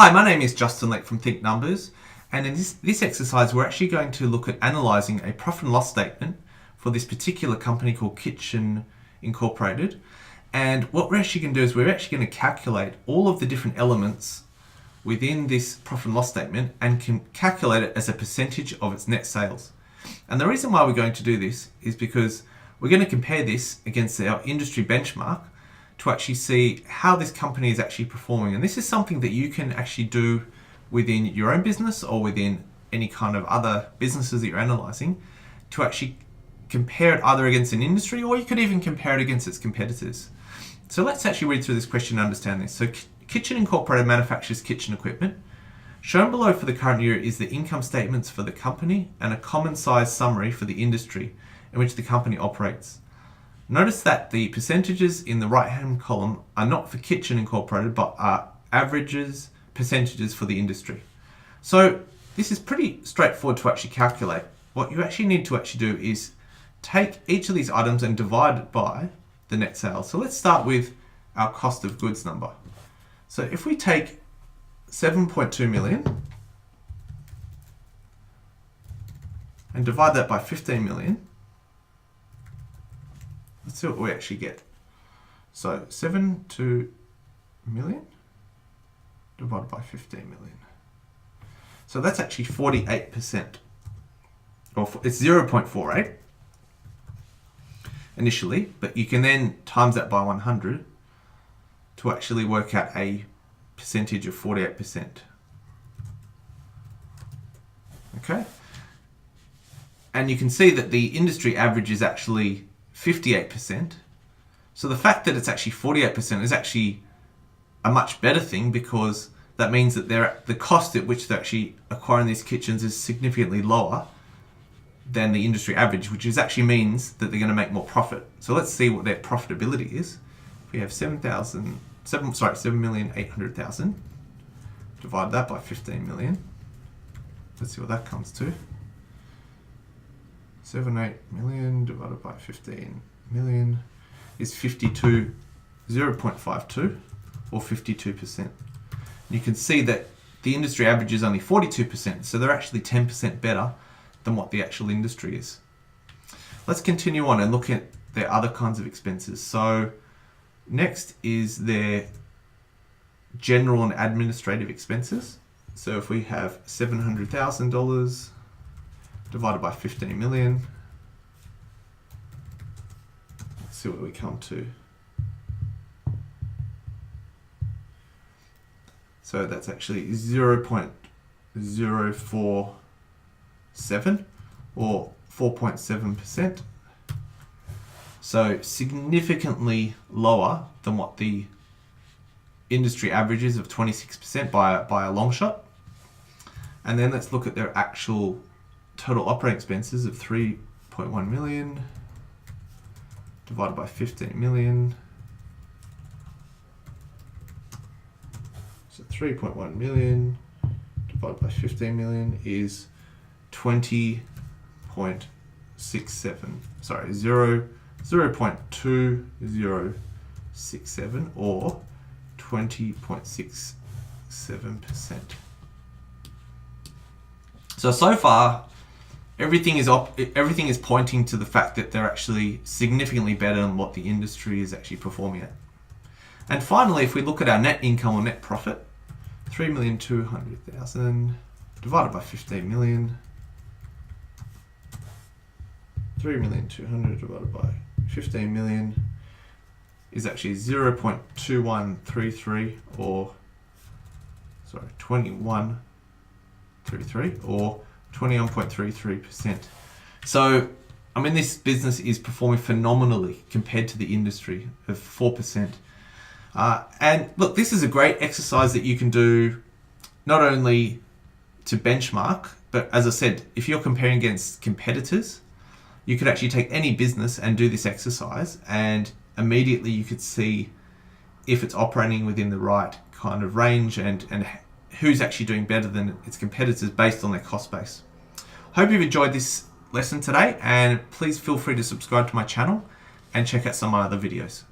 Hi, my name is Justin Leck from Think Numbers, and in this exercise we're actually going to look at analysing a profit and loss statement for this particular company called Kitchen Incorporated. And what we're actually going to do is we're actually going to calculate all of the different elements within this profit and loss statement and can calculate it as a percentage of its net sales. And the reason why we're going to do this is because we're going to compare this against our industry benchmark to actually see how this company is actually performing. And this is something that you can actually do within your own business or within any kind of other businesses that you're analysing to actually compare it either against an industry, or you could even compare it against its competitors. So let's actually read through this question and understand this. So Kitchen Incorporated manufactures kitchen equipment. Shown below for the current year is the income statements for the company and a common size summary for the industry in which the company operates. Notice that the percentages in the right-hand column are not for Kitchen Incorporated, but are percentages for the industry. So this is pretty straightforward to actually calculate. What you actually need to actually do is take each of these items and divide it by the net sales. So let's start with our cost of goods number. So if we take 7.2 million and divide that by 15 million, let's see what we actually get. So 7.2 million divided by 15 million. So that's actually 48%, or it's 0.48 initially, but you can then times that by 100 to actually work out a percentage of 48%. Okay? And you can see that the industry average is actually 58%. So the fact that it's actually 48% is actually a much better thing, because that means that the cost at which they're actually acquiring these kitchens is significantly lower than the industry average, which actually means that they're going to make more profit. So let's see what their profitability is. If we have 7,800,000, divide that by 15 million. Let's see what that comes to. 7.8 million divided by 15 million is 0.52 or 52%. You can see that the industry average is only 42%, so they're actually 10% better than what the actual industry is. Let's continue on and look at their other kinds of expenses. So next is their general and administrative expenses. So if we have $700,000 divided by 15 million, let's see what we come to. So that's actually 0.047 or 4.7%. So significantly lower than what the industry average is of 26% by a long shot. And then let's look at their actual total operating expenses of 3.1 million divided by 15 million. So 3.1 million divided by 15 million is 0.2067 or 20.67%. So far, everything is pointing to the fact that they're actually significantly better than what the industry is actually performing at. And finally, if we look at our net income or net profit, 3,200,000 divided by 15 million, 3,200,000 divided by 15 million is actually 0.2133 or 2133 or 21.33%. So, I mean, this business is performing phenomenally compared to the industry of 4%. And look, this is a great exercise that you can do not only to benchmark, but as I said, if you're comparing against competitors, you could actually take any business and do this exercise, and immediately you could see if it's operating within the right kind of range and who's actually doing better than its competitors based on their cost base. Hope you've enjoyed this lesson today, and please feel free to subscribe to my channel and check out some of my other videos.